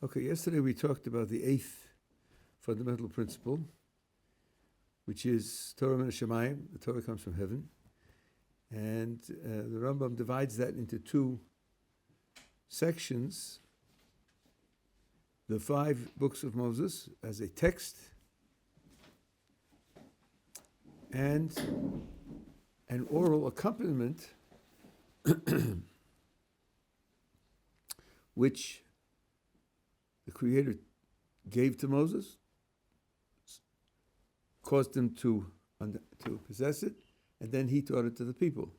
Okay, yesterday we talked about the eighth fundamental principle, which is Torah min Hashamayim. The Torah comes from heaven. And the Rambam divides that into two sections. The 5 books of Moses as a text and an oral accompaniment which the Creator gave to Moses, caused him to possess it, and then he taught it to the people.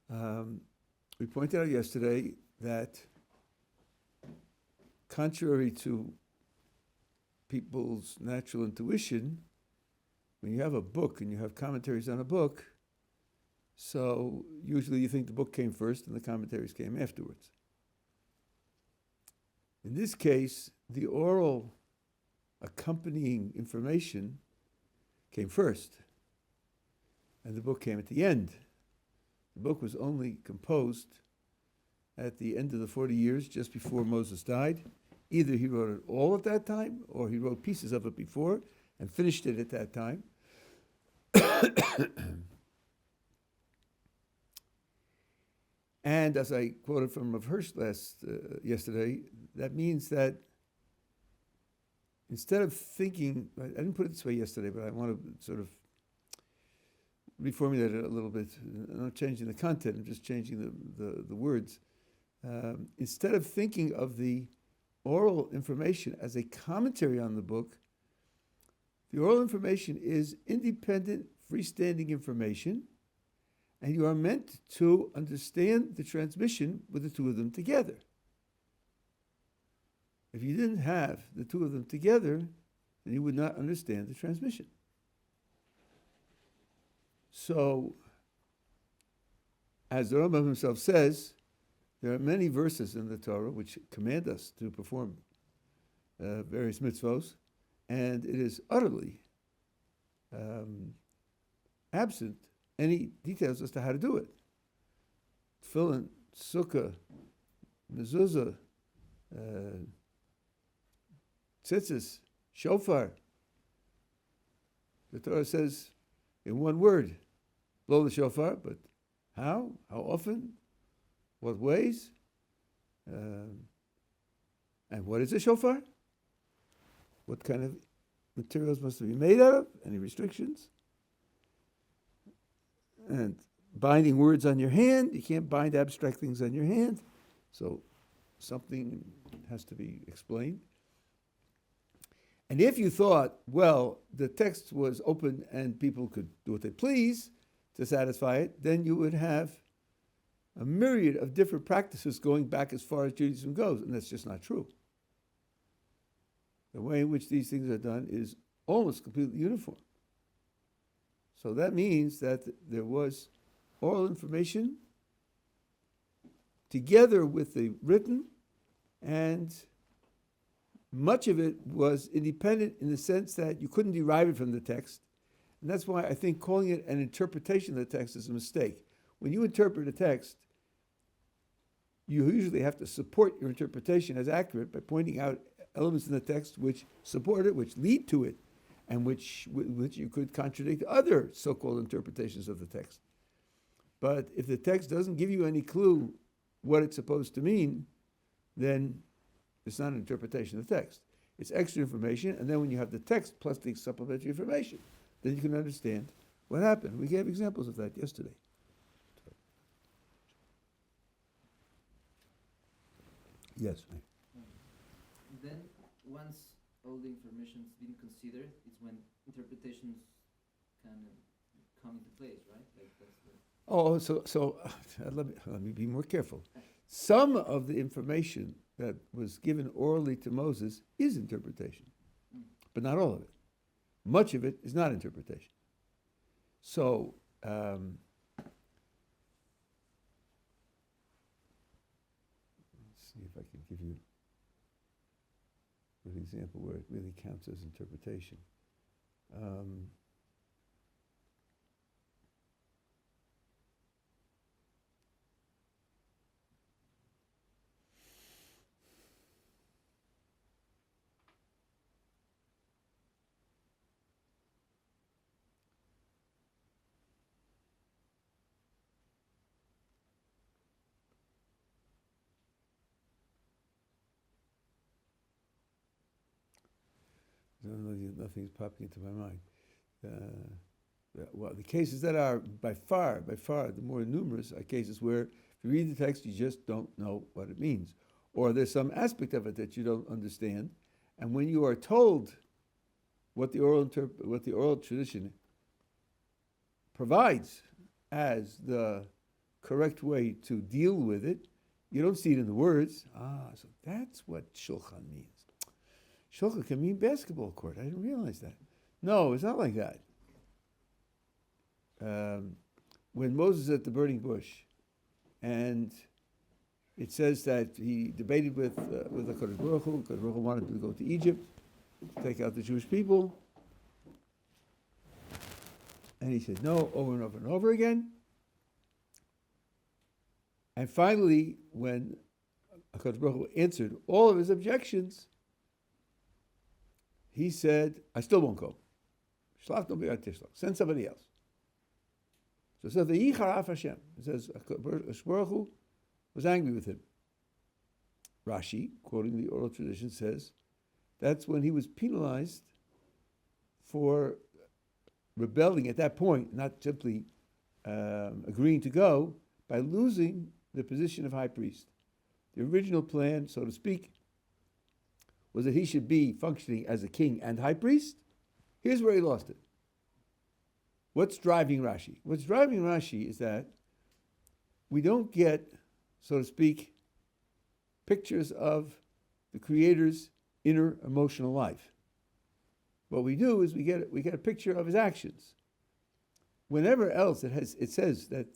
We pointed out yesterday that contrary to people's natural intuition, when you have a book and you have commentaries on a book, so usually you think the book came first and the commentaries came afterwards. In this case, the oral accompanying information came first, and the book came at the end. The book was only composed at the end of the 40 years, just before Moses died. Either he wrote it all at that time, or he wrote pieces of it before and finished it at that time. And as I quoted from Rav Hirsch yesterday, that means that instead of thinking, I didn't put it this way yesterday, but I want to sort of reformulate it a little bit. I'm not changing the content, I'm just changing the words. Instead of thinking of the oral information as a commentary on the book, the oral information is independent, freestanding information, and you are meant to understand the transmission with the two of them together. If you didn't have the two of them together, then you would not understand the transmission. So, as the Rambam himself says, there are many verses in the Torah which command us to perform various mitzvos, and it is utterly absent any details as to how to do it. Tefillin, sukkah, mezuzah, tzitzis, shofar. The Torah says in one word, blow the shofar, but how? How often? What ways? And what is a shofar? What kind of materials must it be made out of? Any restrictions? And binding words on your hand, you can't bind abstract things on your hand. So something has to be explained. And if you thought, well, the text was open and people could do what they please to satisfy it, then you would have a myriad of different practices going back as far as Judaism goes, and that's just not true. The way in which these things are done is almost completely uniform. So that means that there was oral information together with the written, and much of it was independent in the sense that you couldn't derive it from the text. And that's why I think calling it an interpretation of the text is a mistake. When you interpret a text, you usually have to support your interpretation as accurate by pointing out elements in the text which support it, which lead to it, and which you could contradict other so-called interpretations of the text. But if the text doesn't give you any clue what it's supposed to mean, then it's not an interpretation of the text. It's extra information, and then when you have the text plus the supplementary information, then you can understand what happened. We gave examples of that yesterday. Yes. Then, once all the information is being considered, it's when interpretations kind of come into place, right? Like that's the... Oh, so let me be more careful. Some of the information that was given orally to Moses is interpretation, but not all of it. Much of it is not interpretation. So, let's see if I can give you an example where it really counts as interpretation. Nothing's popping into my mind. Well, the cases that are by far, the more numerous are cases where if you read the text, you just don't know what it means. Or there's some aspect of it that you don't understand. And when you are told what the oral tradition provides as the correct way to deal with it, you don't see it in the words. So that's what shulchan means. Shulchan can mean basketball court. I didn't realize that. No, it's not like that. When Moses is at the burning bush, and it says that he debated with the Kodesh Baruch Hu. Kodesh Baruch Hu wanted to go to Egypt, take out the Jewish people, and he said no over and over and over again. And finally, when Kodesh Baruch Hu answered all of his objections, he said, "I still won't go. Send somebody else." So it says the Yicharaf Hashem. It says Kodesh Baruch Hu was angry with him. Rashi, quoting the oral tradition, says that's when he was penalized for rebelling at that point, not simply agreeing to go, by losing the position of high priest. The original plan, so to speak, was that he should be functioning as a king and high priest. Here's where he lost it. What's driving Rashi? What's driving Rashi is that we don't get, so to speak, pictures of the Creator's inner emotional life. What we do is we get a picture of his actions. Whenever else it says that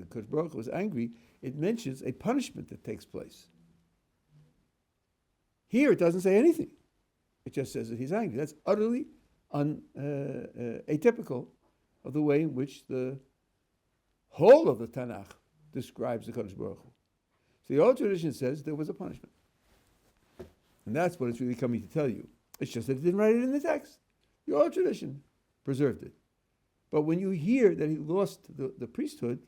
Kodesh Baruch Hu was angry, it mentions a punishment that takes place. Here it doesn't say anything. It just says that he's angry. That's utterly atypical of the way in which the whole of the Tanakh describes the Kodesh Baruch Hu. So the old tradition says there was a punishment. And that's what it's really coming to tell you. It's just that it didn't write it in the text. The old tradition preserved it. But when you hear that he lost the priesthood,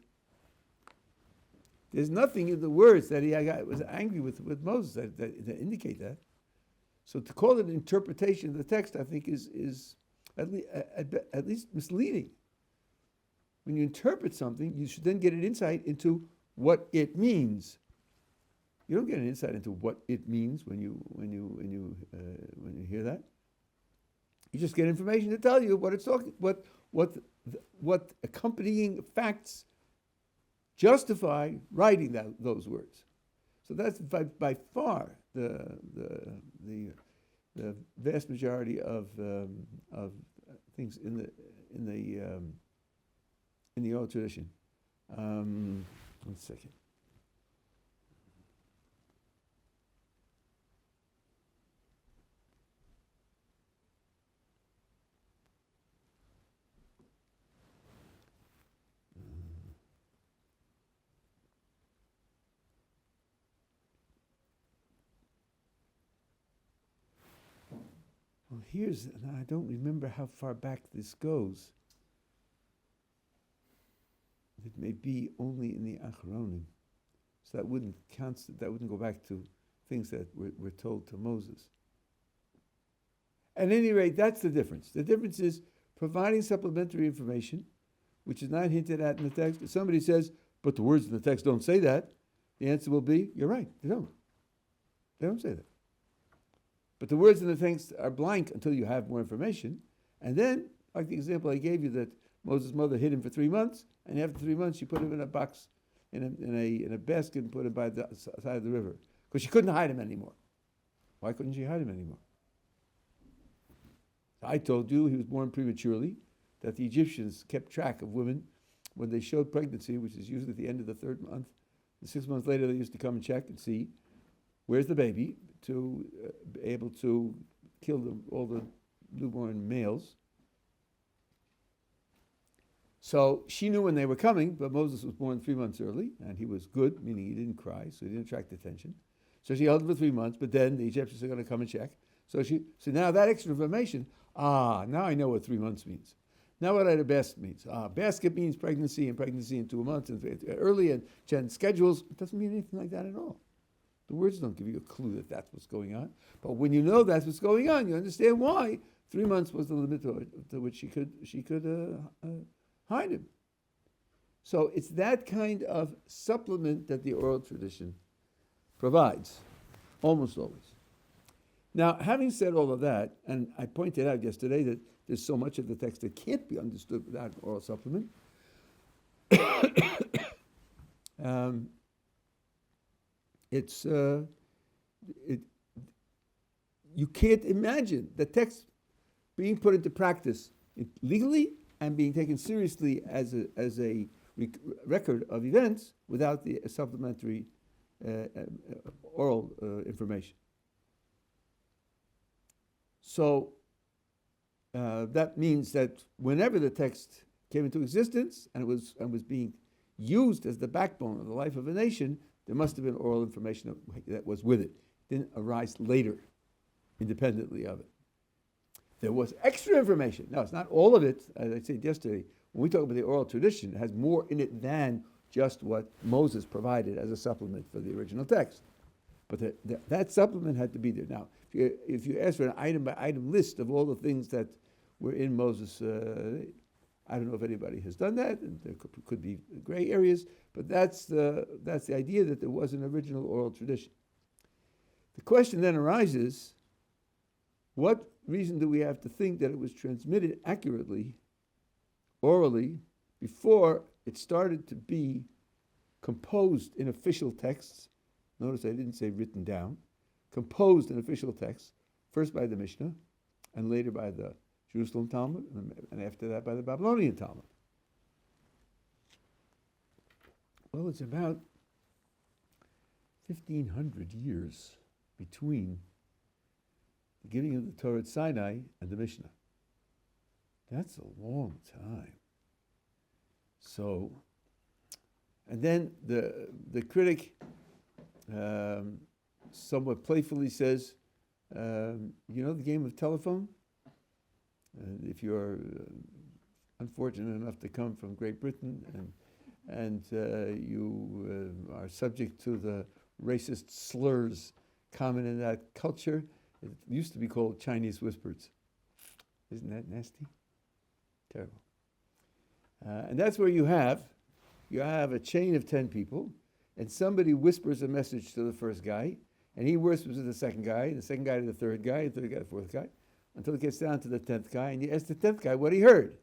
there's nothing in the words that he was angry with Moses that indicate that. So to call it an interpretation of the text, I think, is at least misleading. When you interpret something, you should then get an insight into what it means. You don't get an insight into what it means when you hear that. You just get information to tell you what it's talking, what accompanying facts justify writing those words. So that's by far the vast majority of things in the old tradition. 1 second. Well, and I don't remember how far back this goes. It may be only in the Achronim. So that wouldn't go back to things that were told to Moses. At any rate, that's the difference. The difference is providing supplementary information, which is not hinted at in the text. If somebody says, but the words in the text don't say that, the answer will be, you're right, they don't. They don't say that. But the words in the text are blank until you have more information. And then, like the example I gave you, that Moses' mother hid him for 3 months, and after 3 months she put him in a box, in a basket, and put him by the side of the river. Because she couldn't hide him anymore. Why couldn't she hide him anymore? I told you he was born prematurely, that the Egyptians kept track of women when they showed pregnancy, which is usually at the end of the 3rd month. And 6 months later, they used to come and check and see where's the baby, to be able to kill all the newborn males. So she knew when they were coming, but Moses was born 3 months early, and he was good, meaning he didn't cry, so he didn't attract attention. So she held him for 3 months, but then the Egyptians are going to come and check. So now that extra information, now I know what 3 months means. Now what a basket means. Basket means pregnancy, and pregnancy in 2 months, and early, and schedules. It doesn't mean anything like that at all. The words don't give you a clue that that's what's going on. But when you know that's what's going on, you understand why 3 months was the limit to which she could hide him. So it's that kind of supplement that the oral tradition provides, almost always. Now, having said all of that, and I pointed out yesterday that there's so much of the text that can't be understood without an oral supplement. You can't imagine the text being put into practice legally and being taken seriously as a record of events without the supplementary oral information. So that means that whenever the text came into existence and was being used as the backbone of the life of a nation, there must have been oral information that was with it. It didn't arise later, independently of it. There was extra information. Now, it's not all of it, as I said yesterday. When we talk about the oral tradition, it has more in it than just what Moses provided as a supplement for the original text. But that supplement had to be there. Now, if you ask for an item-by-item list of all the things that were in Moses, I don't know if anybody has done that, and there could be gray areas, but that's the idea that there was an original oral tradition. The question then arises, what reason do we have to think that it was transmitted accurately, orally, before it started to be composed in official texts? Notice I didn't say written down. Composed in official texts, first by the Mishnah, and later by the Jerusalem Talmud, and after that by the Babylonian Talmud. Well, it's about 1,500 years between the giving of the Torah at Sinai and the Mishnah. That's a long time. So, and then the critic somewhat playfully says, you know the game of telephone? If you're unfortunate enough to come from Great Britain and you are subject to the racist slurs common in that culture, it used to be called Chinese whispers. Isn't that nasty? Terrible. And that's where you have a chain of 10 people, and somebody whispers a message to the first guy, and he whispers to the second guy to the third guy, the third guy to the fourth guy, until it gets down to the 10th guy, and you ask the 10th guy what he heard.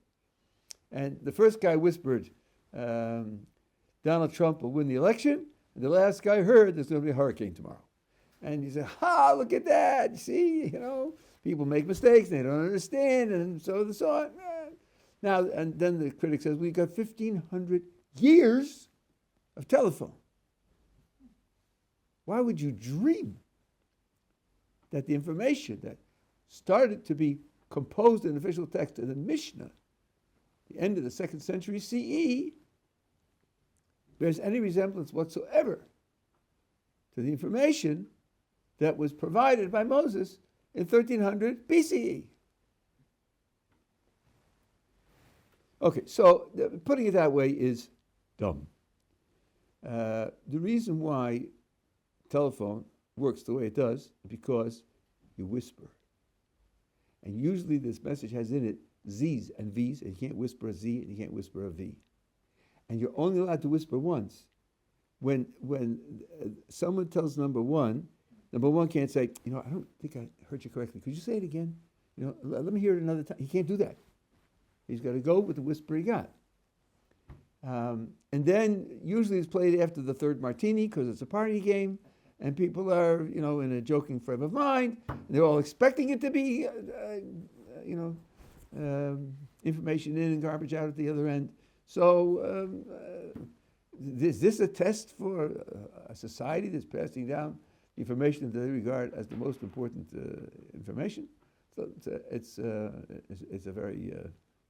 And the first guy whispered, Donald Trump will win the election, and the last guy heard there's going to be a hurricane tomorrow. And you say, look at that, you see, people make mistakes, they don't understand, and so on. Now, and then the critic says, we've got 1,500 years of telephone. Why would you dream that the information that started to be composed in official text in the Mishnah, the end of the 2nd century CE, bears any resemblance whatsoever to the information that was provided by Moses in 1300 BCE? Okay, so putting it that way is dumb. The reason why telephone works the way it does is because you whisper. And usually this message has in it Z's and V's, and you can't whisper a Z and you can't whisper a V. And you're only allowed to whisper once. When someone tells number one can't say, I don't think I heard you correctly. Could you say it again? Let me hear it another time. He can't do that. He's got to go with the whisper he got. And then usually it's played after the third martini because it's a party game, and people are, in a joking frame of mind. And they're all expecting it to be, information in and garbage out at the other end. So is this a test for a society that's passing down information that they regard as the most important information? So it's a very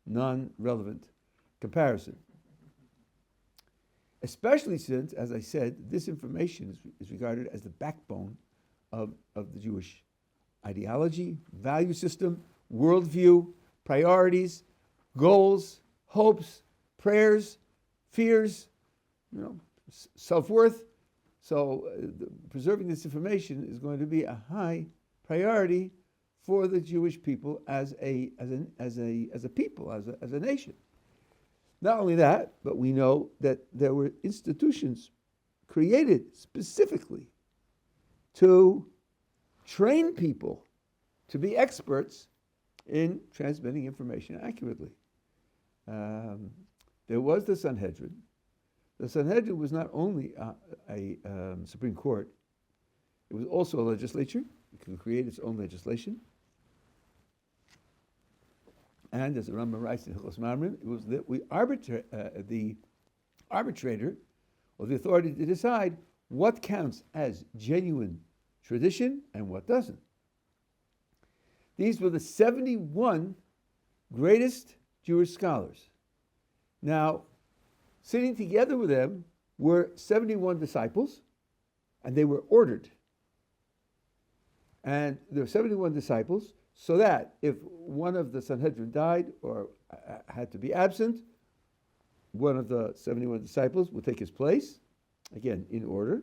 non-relevant comparison. Especially since, as I said, this information is regarded as the backbone of the Jewish ideology, value system, worldview, priorities, goals, hopes, prayers, fears, self-worth. So preserving this information is going to be a high priority for the Jewish people as a people, as a nation. Not only that, but we know that there were institutions created specifically to train people to be experts in transmitting information accurately. There was the Sanhedrin. The Sanhedrin was not only a Supreme Court, it was also a legislature. It could create its own legislation. And as the Rambam writes in Hilchos Mamrim, it was the arbitrator, or the authority to decide what counts as genuine tradition and what doesn't. These were the 71 greatest Jewish scholars. Now, sitting together with them were 71 disciples, and they were ordered. And there were 71 disciples, so that if one of the Sanhedrin died or had to be absent, one of the 71 disciples would take his place, again, in order.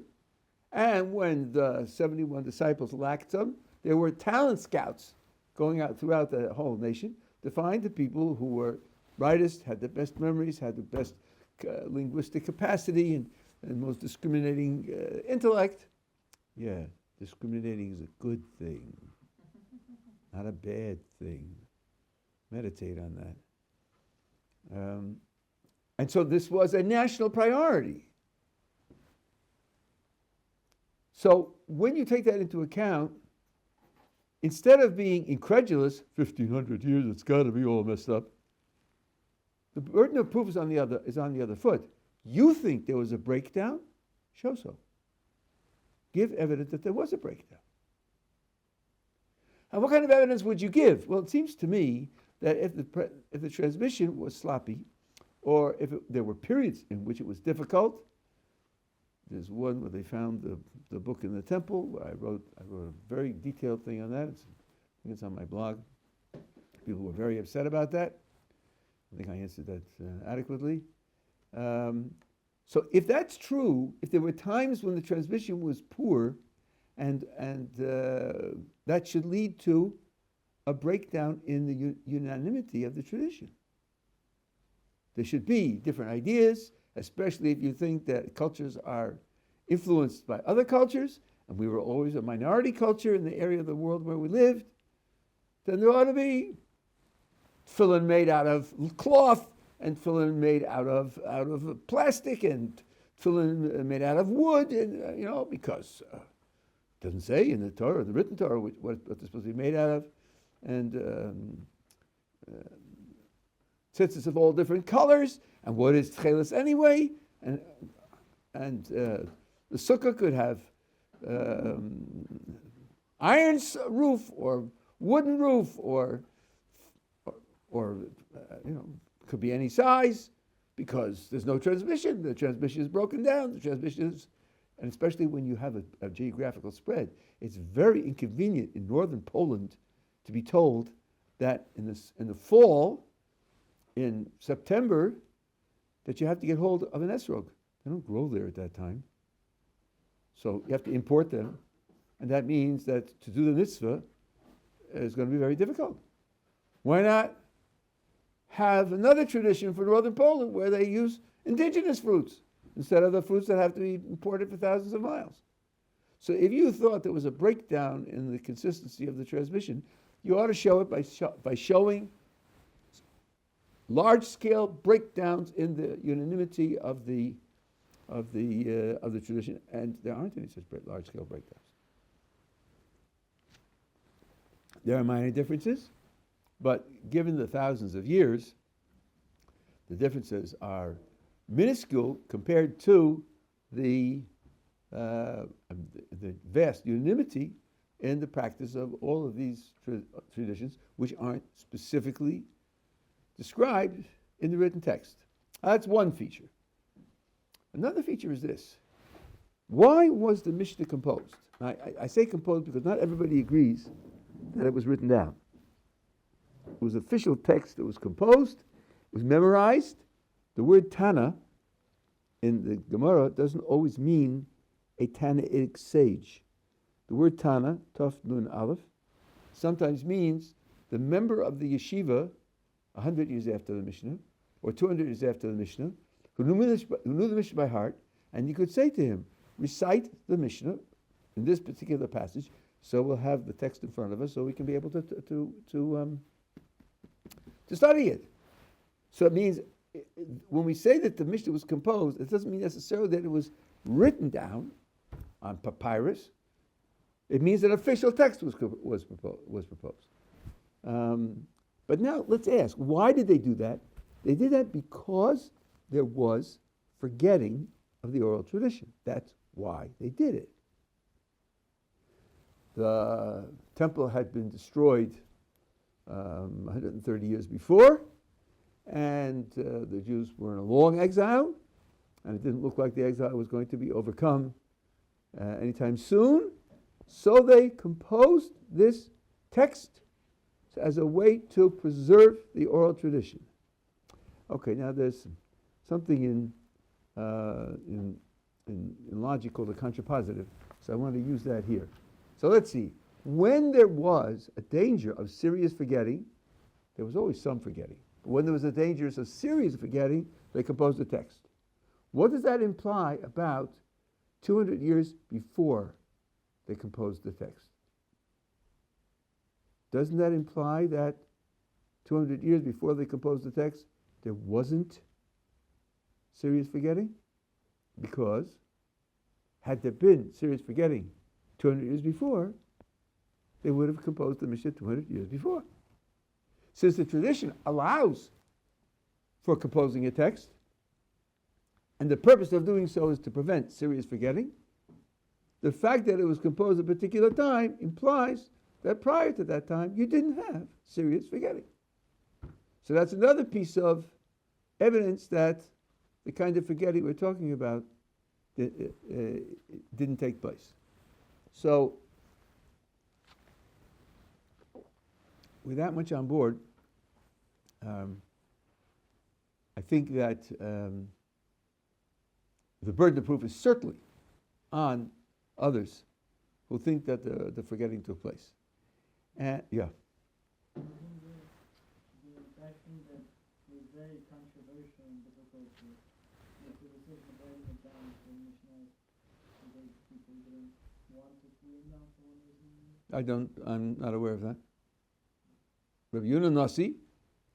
And when the 71 disciples lacked some, there were talent scouts going out throughout the whole nation to find the people who were brightest, had the best memories, had the best linguistic capacity, and most discriminating intellect. Yeah, discriminating is a good thing, not a bad thing. Meditate on that. And so this was a national priority. So when you take that into account, instead of being incredulous, 1,500 years, it's got to be all messed up, the burden of proof is on the other foot. You think there was a breakdown? Show so. Give evidence that there was a breakdown. And what kind of evidence would you give? Well, it seems to me that if the transmission was sloppy, or if there were periods in which it was difficult. There's one where they found the book in the temple, where I wrote a very detailed thing on that. I think it's on my blog. People were very upset about that. I think I answered that adequately. So if that's true, if there were times when the transmission was poor, and that should lead to a breakdown in the unanimity of the tradition. There should be different ideas, especially if you think that cultures are influenced by other cultures, and we were always a minority culture in the area of the world where we lived. Then there ought to be tefillin made out of cloth, and tefillin made out of plastic, and tefillin made out of wood, and because it doesn't say in the Torah, the written Torah, what they're supposed to be made out of, and tzitzis of all different colors, and what is tchelis anyway, and the sukkah could have iron roof or wooden roof or could be any size, because there's no transmission. The transmission is broken down. And especially when you have a geographical spread, it's very inconvenient in northern Poland to be told that in the fall, in September, that you have to get hold of an esrog. They don't grow there at that time. So you have to import them. And that means that to do the mitzvah is going to be very difficult. Why not have another tradition for northern Poland where they use indigenous fruits instead of the fruits that have to be imported for thousands of miles? So if you thought there was a breakdown in the consistency of the transmission, you ought to show it by showing large-scale breakdowns in the unanimity of the tradition, and there aren't any such large-scale breakdowns. There are minor differences, but given the thousands of years, the differences are minuscule compared to the vast unanimity in the practice of all of these traditions, which aren't specifically described in the written text. That's one feature. Another feature is this. Why was the Mishnah composed? I say composed because not everybody agrees that it was written down. It was official text that was composed, it was memorized. The word Tana in the Gemara doesn't always mean a Tanaitic sage. The word Tana, Tov Nun Aleph, sometimes means the member of the yeshiva 100 years after the Mishnah, or 200 years after the Mishnah, who knew the Mishnah by heart, and you could say to him, recite the Mishnah in this particular passage, so we'll have the text in front of us, so we can be able to study it. So it means, when we say that the Mishnah was composed, it doesn't mean necessarily that it was written down on papyrus. It means an official text was proposed. But now let's ask, why did they do that? They did that because there was forgetting of the oral tradition. That's why they did it. The temple had been destroyed 130 years before, and the Jews were in a long exile, and it didn't look like the exile was going to be overcome anytime soon. So they composed this text as a way to preserve the oral tradition. Okay, now there's something in logic called a contrapositive, so I want to use that here. So let's see. When there was a danger of serious forgetting, there was always some forgetting. But when there was a danger of serious forgetting, they composed the text. What does that imply about 200 years before they composed the text? Doesn't that imply that 200 years before they composed the text, there wasn't serious forgetting? Because had there been serious forgetting 200 years before, they would have composed the Mishnah 200 years before. Since the tradition allows for composing a text, and the purpose of doing so is to prevent serious forgetting, the fact that it was composed at a particular time implies that prior to that time, you didn't have serious forgetting. So that's another piece of evidence that the kind of forgetting we're talking about didn't take place. So, with that much on board, I think that the burden of proof is certainly on others who think that the forgetting took place. And yeah. The impression that was very controversial and difficult to make the decision of writing it down for Mishnah, because people didn't want to see it down for one reason. I'm not aware of that. Rabbi Yuna Nasi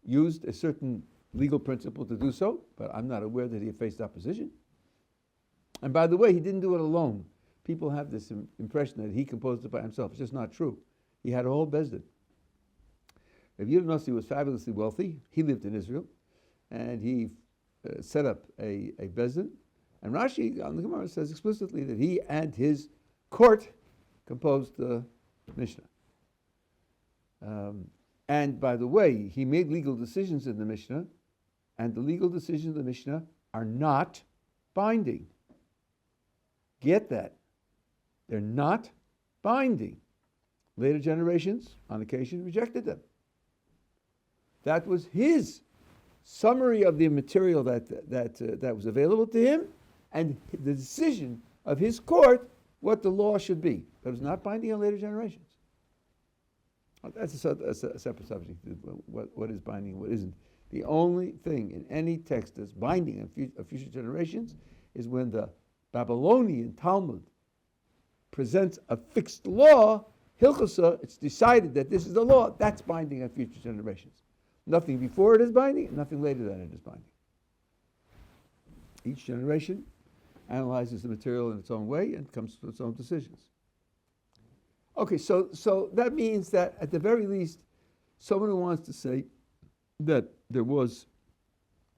used a certain legal principle to do so, but I'm not aware that he faced opposition. And by the way, he didn't do it alone. People have this impression that he composed it by himself. It's just not true. He had a whole bezdin. Rabbi Yuna Nasi was fabulously wealthy. He lived in Israel, and he set up a bezdin. And Rashi on the Gemara says explicitly that he and his court composed the Mishnah. And by the way, he made legal decisions in the Mishnah, and the legal decisions in the Mishnah are not binding. Get that. They're not binding. Later generations, on occasion, rejected them. That was his summary of the material that was available to him, and the decision of his court what the law should be. But it was not binding on later generations. That's a separate subject. What is binding and what isn't. The only thing in any text that's binding on future generations is when the Babylonian Talmud presents a fixed law, Hilchasa, it's decided that this is the law, that's binding on future generations. Nothing before it is binding, and nothing later than it is binding. Each generation analyzes the material in its own way and comes to its own decisions. Okay, so that means that at the very least, someone who wants to say that there was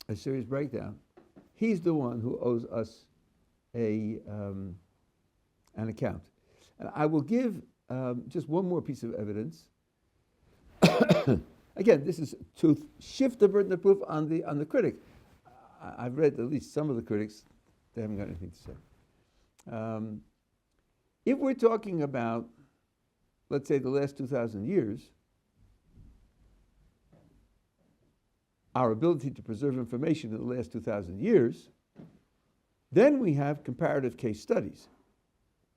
a serious breakdown, he's the one who owes us an account. And I will give just one more piece of evidence. Again, this is to shift the burden of proof on the critic. I've read at least some of the critics; they haven't got anything to say. If we're talking about, let's say, the last 2,000 years, our ability to preserve information in the last 2,000 years, then we have comparative case studies.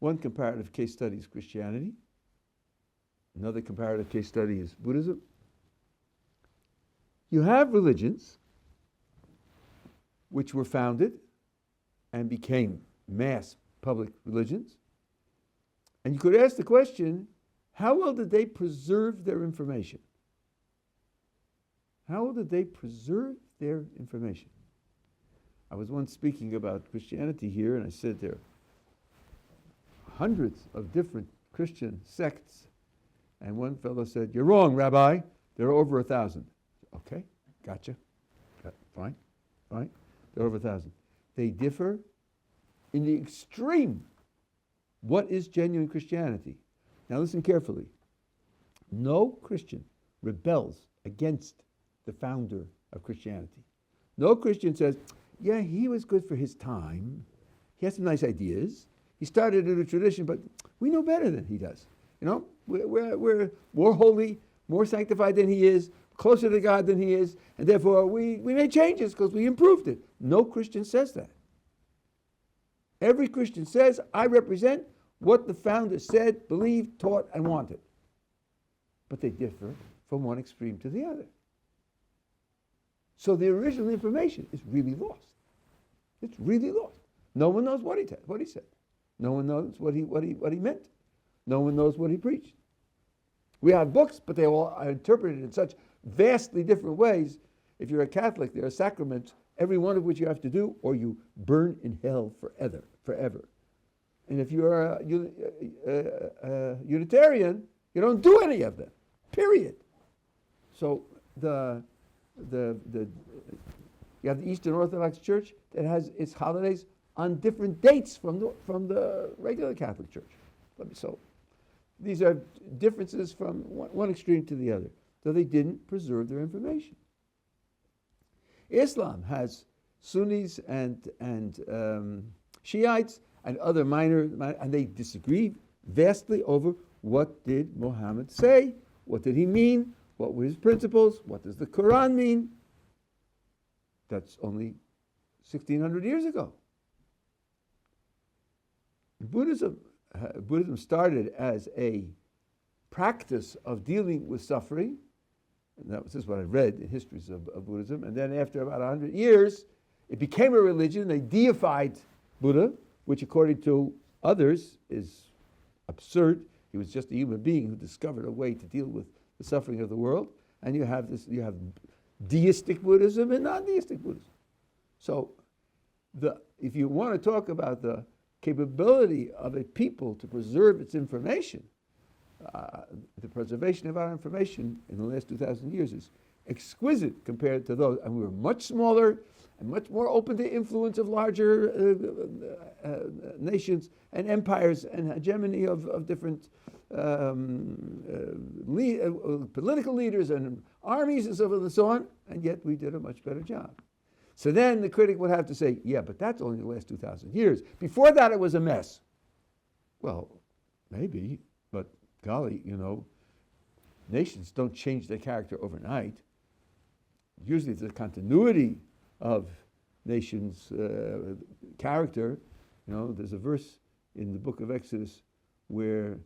One comparative case study is Christianity. Another comparative case study is Buddhism. You have religions which were founded and became mass public religions. And you could ask the question, how well did they preserve their information? How well did they preserve their information? I was once speaking about Christianity here, and I said there are hundreds of different Christian sects. And one fellow said, "You're wrong, Rabbi. There are over 1,000. Okay, gotcha. Fine. There are over 1,000. They differ in the extreme. What is genuine Christianity? Now listen carefully. No Christian rebels against the founder of Christianity. No Christian says, yeah, he was good for his time. He has some nice ideas. He started a new tradition, but we know better than he does. You know, we're more holy, more sanctified than he is, closer to God than he is, and therefore we made changes because we improved it. No Christian says that. Every Christian says, I represent what the founder said, believed, taught, and wanted. But they differ from one extreme to the other. So the original information is really lost. It's really lost. No one knows what he said. No one knows what he meant. No one knows what he preached. We have books, but they all are interpreted in such vastly different ways. If you're a Catholic, there are sacraments, every one of which you have to do, or you burn in hell forever. And if you're a Unitarian, you don't do any of them, period. So you have the Eastern Orthodox Church that has its holidays on different dates from the regular Catholic Church. So these are differences from one extreme to the other. So they didn't preserve their information. Islam has Sunnis and Shiites and other minor, and they disagree vastly over what did Muhammad say, what did he mean, what were his principles, what does the Quran mean. That's only 1,600 years ago. Buddhism started as a practice of dealing with suffering, and this is what I read in histories of Buddhism, and then after about 100 years, it became a religion. They deified Buddha, which according to others is absurd. He was just a human being who discovered a way to deal with the suffering of the world. And you have deistic Buddhism and non-deistic Buddhism. So if you want to talk about the capability of a people to preserve its information, the preservation of our information in the last 2,000 years is exquisite compared to those. And we were much smaller and much more open to influence of larger nations and empires and hegemony of different political leaders and armies and so forth and so on, and yet we did a much better job. So then the critic would have to say, yeah, but that's only the last 2,000 years. Before that, it was a mess. Well, maybe, but golly, nations don't change their character overnight. Usually it's a continuity of nations' character. There's a verse in the book of Exodus where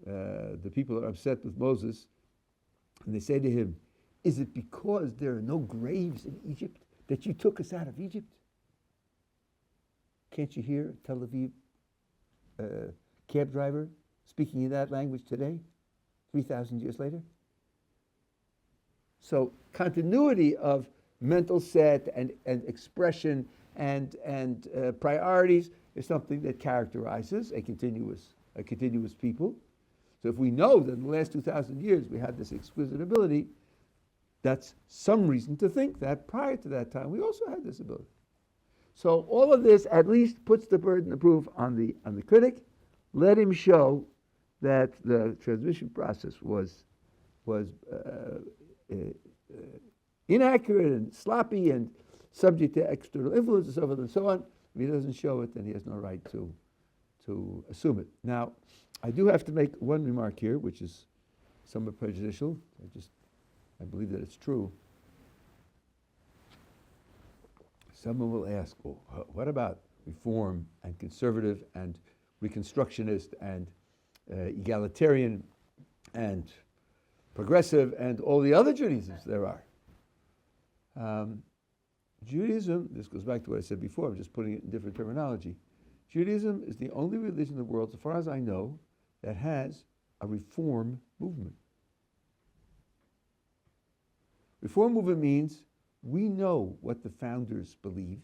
the people are upset with Moses, and they say to him, is it because there are no graves in Egypt that you took us out of Egypt? Can't you hear a Tel Aviv cab driver speaking in that language today, 3,000 years later? So continuity of mental set and expression and priorities is something that characterizes a continuous people. So if we know that in the last 2,000 years we had this exquisite ability, that's some reason to think that prior to that time we also had this ability. So all of this at least puts the burden of proof on the critic. Let him show that the transmission process was inaccurate and sloppy and subject to external influence and so forth and so on. If he doesn't show it, then he has no right to assume it. Now, I do have to make one remark here, which is somewhat prejudicial. I believe that it's true. Someone will ask, well, what about reform and conservative and Reconstructionist and egalitarian and progressive and all the other Judaisms there are. Judaism, this goes back to what I said before, I'm just putting it in different terminology. Judaism is the only religion in the world, as far as I know, that has a reform movement. Reform movement means we know what the founders believed,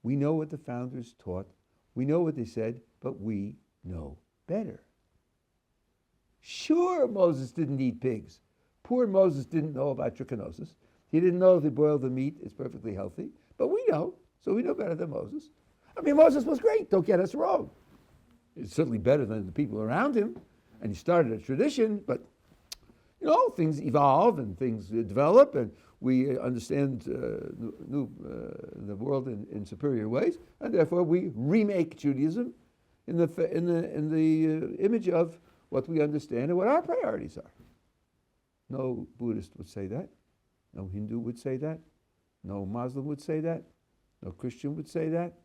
we know what the founders taught, we know what they said, but we know better. Sure, Moses didn't eat pigs. Poor Moses didn't know about trichinosis. He didn't know if they boil the meat, it's perfectly healthy. But we know, so we know better than Moses. I mean, Moses was great, don't get us wrong. It's certainly better than the people around him. And he started a tradition, but, things evolve and things develop, and we understand the world in superior ways, and therefore we remake Judaism in the image of what we understand and what our priorities are. No Buddhist would say that. No Hindu would say that. No Muslim would say that. No Christian would say that.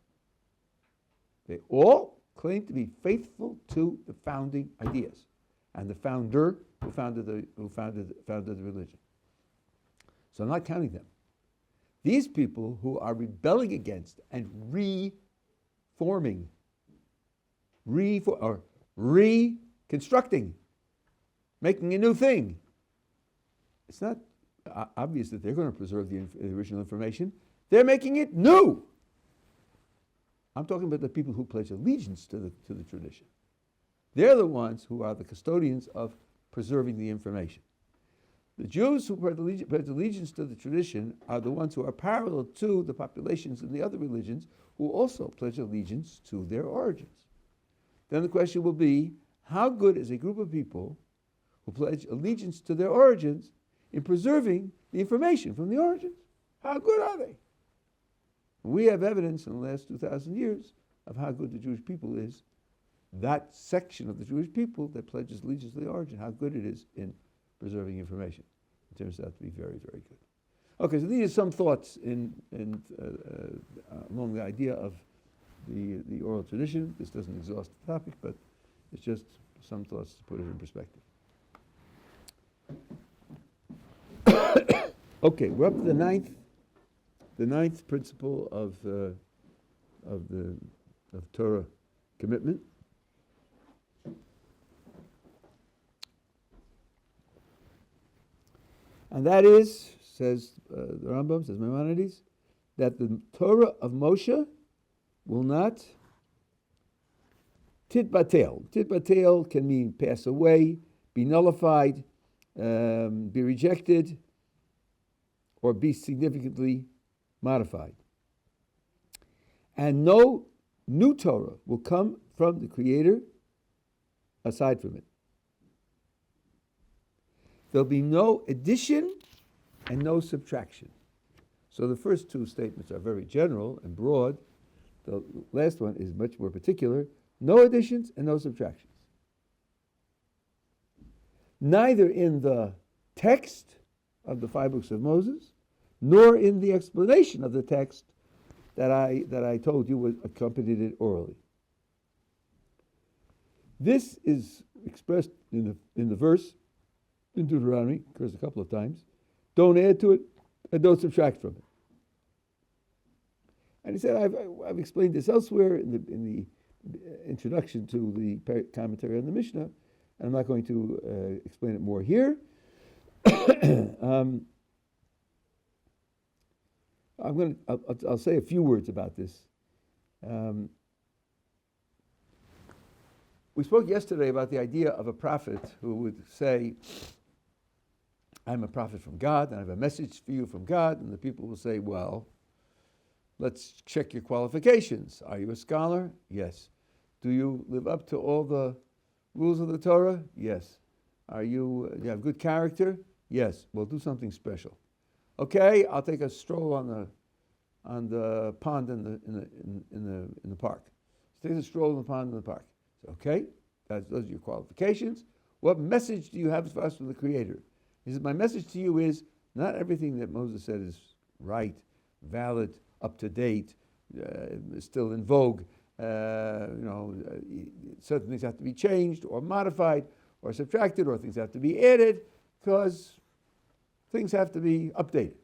They all claim to be faithful to the founding ideas and the founder who founded the religion. So I'm not counting them. These people who are rebelling against and reforming, or reconstructing, making a new thing. It's not obvious that they're going to preserve the original information. They're making it new. I'm talking about the people who pledge allegiance to the tradition. They're the ones who are the custodians of preserving the information. The Jews who pledge allegiance to the tradition are the ones who are parallel to the populations in the other religions who also pledge allegiance to their origins. Then the question will be, how good is a group of people who pledge allegiance to their origins in preserving the information from the origins? How good are they? We have evidence in the last 2,000 years of how good the Jewish people is. That section of the Jewish people that pledges allegiance to the origin, how good it is in preserving information. It turns out to be very, very good. Okay, so these are some thoughts along the idea of the oral tradition. This doesn't exhaust the topic, but it's just some thoughts to put it in perspective. Okay, we're up to the ninth principle of Torah commitment. And that is, says the Rambam, says Maimonides, that the Torah of Moshe will not titbatel. Titbatel can mean pass away, be nullified, be rejected, or be significantly modified. And no new Torah will come from the Creator aside from it. There'll be no addition and no subtraction. So the first two statements are very general and broad. The last one is much more particular. No additions and no subtractions. Neither in the text of the 5 books of Moses, nor in the explanation of the text that I told you was accompanied it orally. This is expressed in the verse in Deuteronomy, occurs a couple of times. Don't add to it and don't subtract from it. And he said, I've explained this elsewhere in the introduction to the commentary on the Mishnah, and I'm not going to explain it more here. I'll say a few words about this. We spoke yesterday about the idea of a prophet who would say, I'm a prophet from God, and I have a message for you from God, and the people will say, well, let's check your qualifications. Are you a scholar? Yes. Do you live up to all the rules of the Torah? Yes. Do you have good character? Yes. Well, do something special. Okay, I'll take a stroll on the pond in the park. So take a stroll in the pond in the park. So, okay, those are your qualifications. What message do you have for us from the Creator? He says, my message to you is not everything that Moses said is right, valid, up to date, still in vogue, certain things have to be changed or modified or subtracted, or things have to be added because things have to be updated.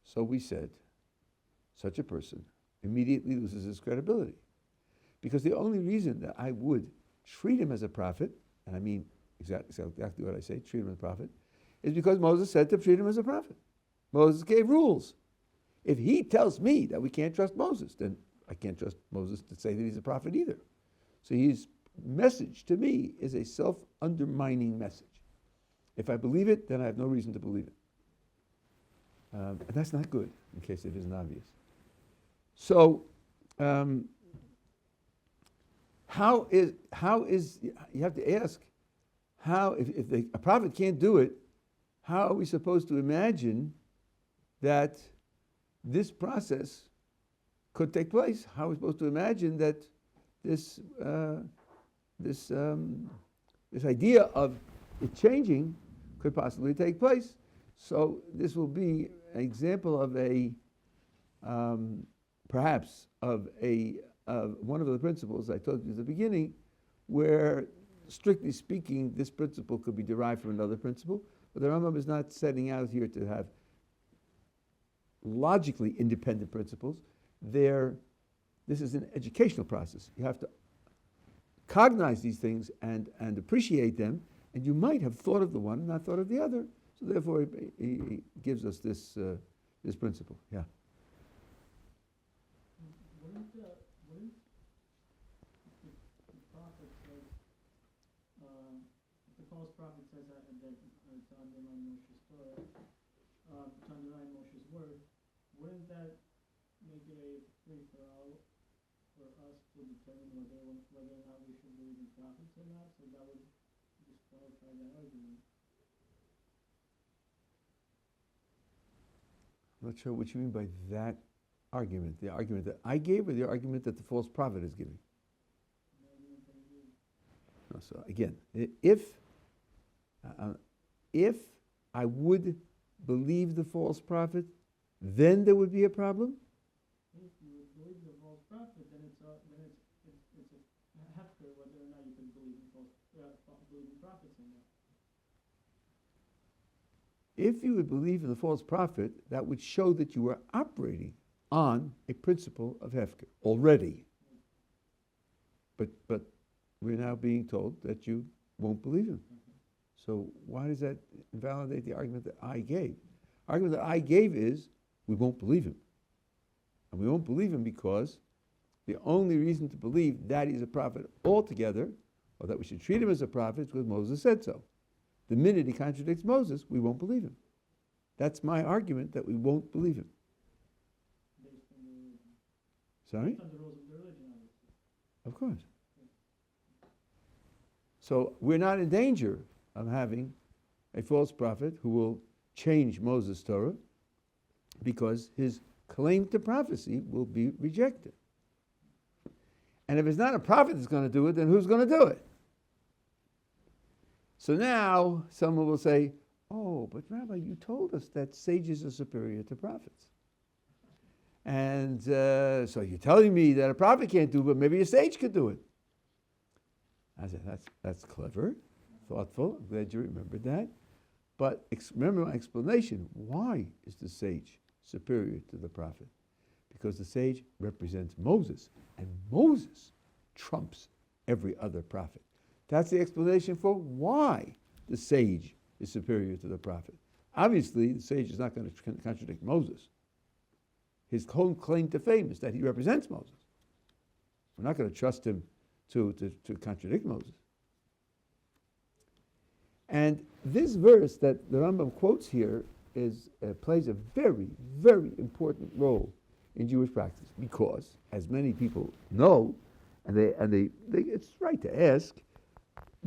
So we said, such a person immediately loses his credibility. Because the only reason that I would treat him as a prophet, and I mean exactly what I say, treat him as a prophet, is because Moses said to treat him as a prophet. Moses gave rules. If he tells me that we can't trust Moses, then I can't trust Moses to say that he's a prophet either. So his message to me is a self-undermining message. If I believe it, then I have no reason to believe it. And that's not good, in case it isn't obvious. So, how is you have to ask, how, if a prophet can't do it, how are we supposed to imagine that this process could take place? How are we supposed to imagine that this idea of it changing could possibly take place? So this will be an example of perhaps of one of the principles I told you at the beginning, where strictly speaking, this principle could be derived from another principle, but the Rambam is not setting out here to have logically independent principles. This is an educational process. You have to cognize these things and appreciate them, and you might have thought of the one and not thought of the other. So therefore, he gives us this principle. Yeah. Wouldn't the prophet says, if the false prophet says that to undermine Moshe's Torah, to undermine Moshe's word, wouldn't that make it a free-for-all for us to determine whether or not we should believe in prophets or not? So that would disqualify that argument. I'm not sure what you mean by that argument. The argument that I gave, or the argument that the false prophet is giving? No, so again, if I would believe the false prophet, then there would be a problem. If you would believe the false prophet, then it's a hefker whether or not you can believe in prophets or not. If you would believe in the false prophet, that would show that you were operating on a principle of hefker already. But we're now being told that you won't believe him. So why does that invalidate the argument that I gave? The argument that I gave is we won't believe him. And we won't believe him because the only reason to believe that he's a prophet altogether, or that we should treat him as a prophet, is because Moses said so. The minute he contradicts Moses, we won't believe him. That's my argument, that we won't believe him. Based on the religion. Sorry? Based on the rules of the religion, obviously. Of course. So we're not in danger of having a false prophet who will change Moses' Torah because his claim to prophecy will be rejected. And if it's not a prophet that's going to do it, then who's going to do it? So now someone will say, oh, but Rabbi, you told us that sages are superior to prophets. And so you're telling me that a prophet can't do it, but maybe a sage could do it. I said, that's clever, thoughtful. I'm glad you remembered that. But remember my explanation. Why is the sage superior to the prophet? Because the sage represents Moses, and Moses trumps every other prophet. That's the explanation for why the sage is superior to the prophet. Obviously, the sage is not going to contradict Moses. His whole claim to fame is that he represents Moses. We're not going to trust him to contradict Moses. And this verse that the Rambam quotes here plays a very, very important role in Jewish practice because, as many people know, and it's right to ask,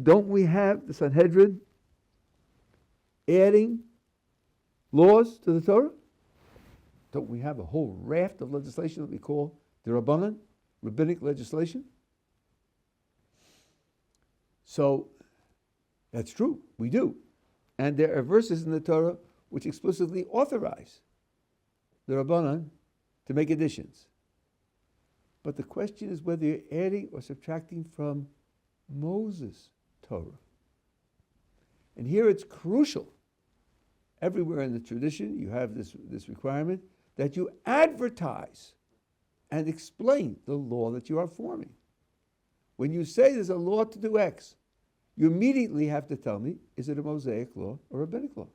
don't we have the Sanhedrin adding laws to the Torah? Don't we have a whole raft of legislation that we call the Rabbanan, rabbinic legislation? So that's true, we do. And there are verses in the Torah which explicitly authorize the Rabbanan to make additions. But the question is whether you're adding or subtracting from Moses' Torah. And here it's crucial. Everywhere in the tradition, you have this requirement that you advertise and explain the law that you are forming. When you say there's a law to do X, you immediately have to tell me, is it a Mosaic law or a rabbinic law?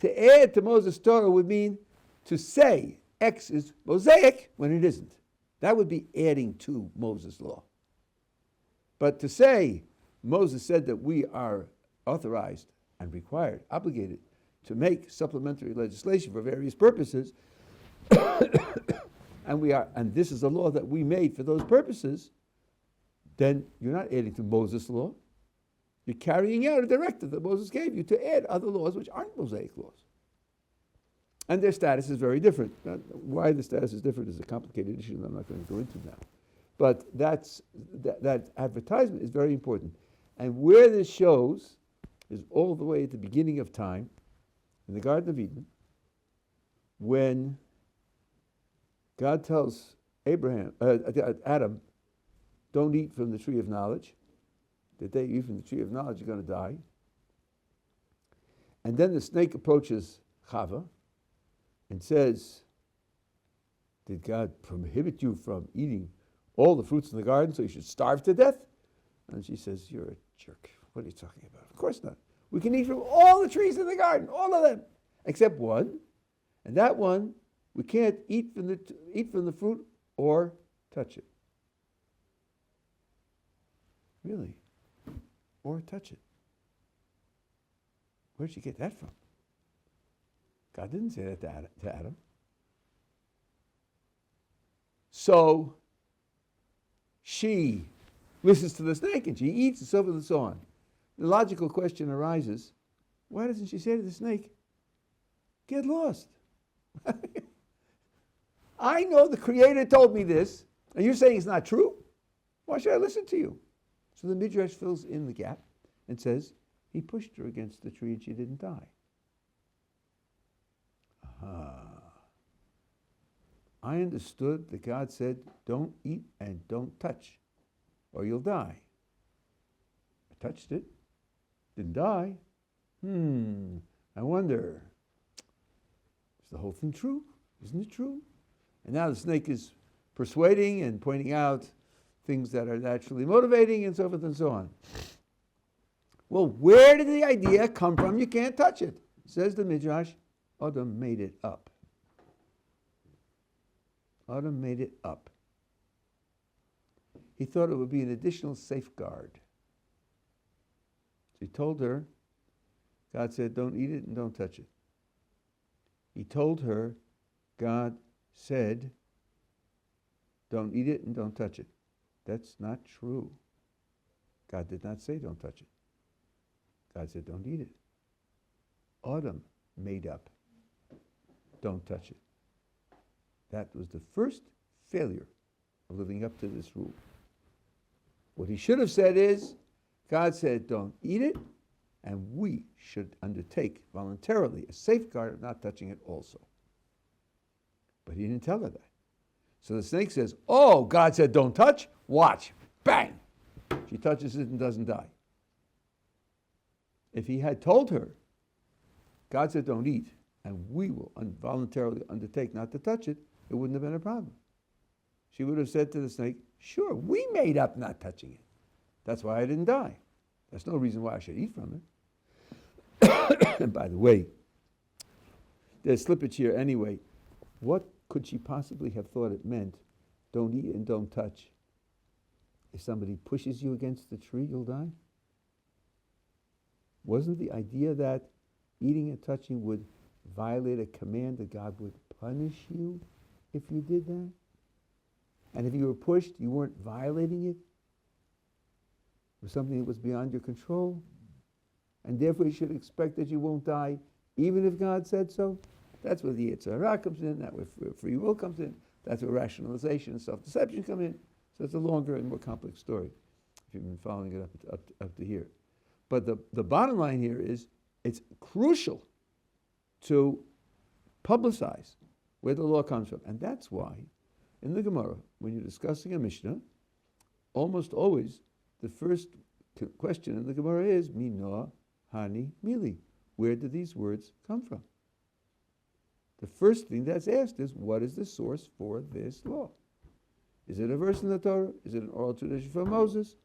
To add to Moses' Torah would mean to say X is Mosaic when it isn't. That would be adding to Moses' law. But to say Moses said that we are authorized and required, obligated to make supplementary legislation for various purposes, and this is a law that we made for those purposes, then you're not adding to Moses' law. You're carrying out a directive that Moses gave you to add other laws which aren't Mosaic laws. And their status is very different. Why the status is different is a complicated issue that I'm not going to go into now. But that advertisement is very important. And where this shows is all the way at the beginning of time, in the Garden of Eden, when God tells Adam, don't eat from the tree of knowledge. The day you eat from the tree of knowledge, you're going to die. And then the snake approaches Chava and says, did God prohibit you from eating all the fruits in the garden so you should starve to death? And she says, you're a jerk. What are you talking about? Of course not. We can eat from all the trees in the garden, all of them, except one. And that one, we can't eat from the fruit or touch it. Really? Or touch it. Where'd she get that from? God didn't say that to Adam. So she listens to the snake and she eats and so forth and so on. The logical question arises, why doesn't she say to the snake, get lost? I know the Creator told me this, and you're saying it's not true? Why should I listen to you? So the Midrash fills in the gap and says, he pushed her against the tree and she didn't die. I understood that God said, don't eat and don't touch, or you'll die. I touched it, didn't die. I wonder, is the whole thing true? Isn't it true? And now the snake is persuading and pointing out things that are naturally motivating and so forth and so on. Well, where did the idea come from? You can't touch it. Says the Midrash, Adam made it up. Adam made it up. He thought it would be an additional safeguard. So he told her, God said, don't eat it and don't touch it. He told her, God said, don't eat it and don't touch it. That's not true. God did not say don't touch it. God said don't eat it. Adam made up, don't touch it. That was the first failure of living up to this rule. What he should have said is, God said don't eat it, and we should undertake voluntarily a safeguard of not touching it also. But he didn't tell her that. So the snake says, oh, God said don't touch, watch, bang. She touches it and doesn't die. If he had told her, God said don't eat, and we will voluntarily undertake not to touch it, it wouldn't have been a problem. She would have said to the snake, sure, we made up not touching it. That's why I didn't die. That's no reason why I should eat from it. And by the way, there's slippage here anyway. What could she possibly have thought it meant, don't eat and don't touch? If somebody pushes you against the tree, you'll die? Wasn't the idea that eating and touching would violate a command that God would punish you if you did that? And if you were pushed, you weren't violating it? It was something that was beyond your control? And therefore you should expect that you won't die, even if God said so? That's where the Yetzer Hara comes in, that's where free will comes in, that's where rationalization and self-deception come in. So it's a longer and more complex story, if you've been following it up to here. But the bottom line here is, it's crucial to publicize where the law comes from. And that's why In the Gemara, when you're discussing a Mishnah, almost always the first question in the Gemara is, Minoah Hani Mili. Where did these words come from? The first thing that's asked is, what is the source for this law? Is it a verse in the Torah? Is it an oral tradition from Moses?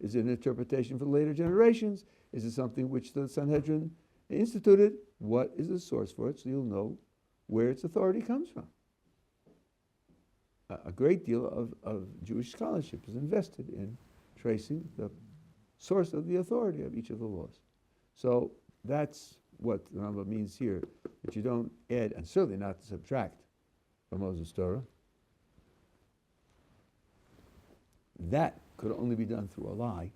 Is it an interpretation for later generations? Is it something which the Sanhedrin instituted? What is the source for it, so you'll know where its authority comes from? A great deal of Jewish scholarship is invested in tracing the source of the authority of each of the laws. So that's what the Rambam means here, that you don't add, and certainly not to subtract from Moses' Torah. That could only be done through a lie.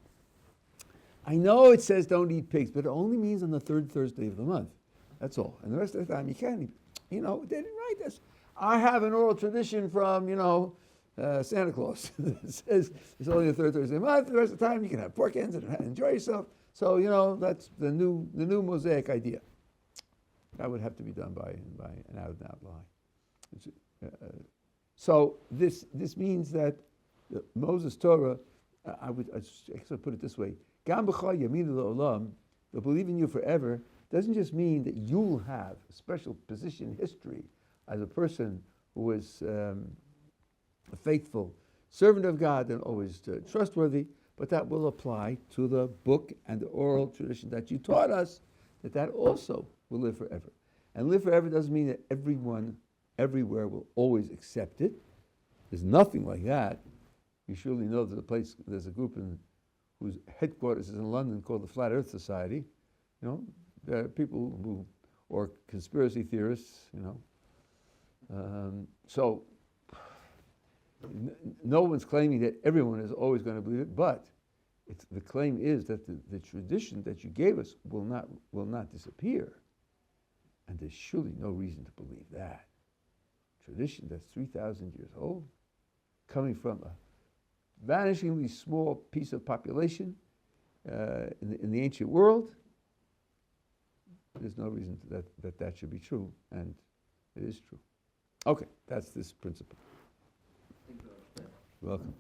I know it says don't eat pigs, but it only means on the third Thursday of the month. That's all. And the rest of the time you can't eat. They didn't write this. I have an oral tradition from, Santa Claus. It says it's only the third Thursday of the month. The rest of the time you can have pork ends and enjoy yourself. So, that's the new Mosaic idea. That would have to be done by an out-and-out lie. So this means that the Moses Torah, I guess put it this way, Gam b'cha yaminu le'olam, they'll believe in you forever, doesn't just mean that you'll have a special position in history as a person who was a faithful servant of God and always trustworthy, but that will apply to the book and the oral tradition that you taught us, that also will live forever. And live forever doesn't mean that everyone, everywhere will always accept it. There's nothing like that. You surely know there's a group whose headquarters is in London called the Flat Earth Society. There are people or conspiracy theorists, So no one's claiming that everyone is always going to believe it, but the claim is that the tradition that you gave us will not disappear. And there's surely no reason to believe that. Tradition that's 3,000 years old, coming from a vanishingly small piece of population in the ancient world, there's no reason that should be true, and it is true. Okay, that's this principle. Thank you. You're welcome.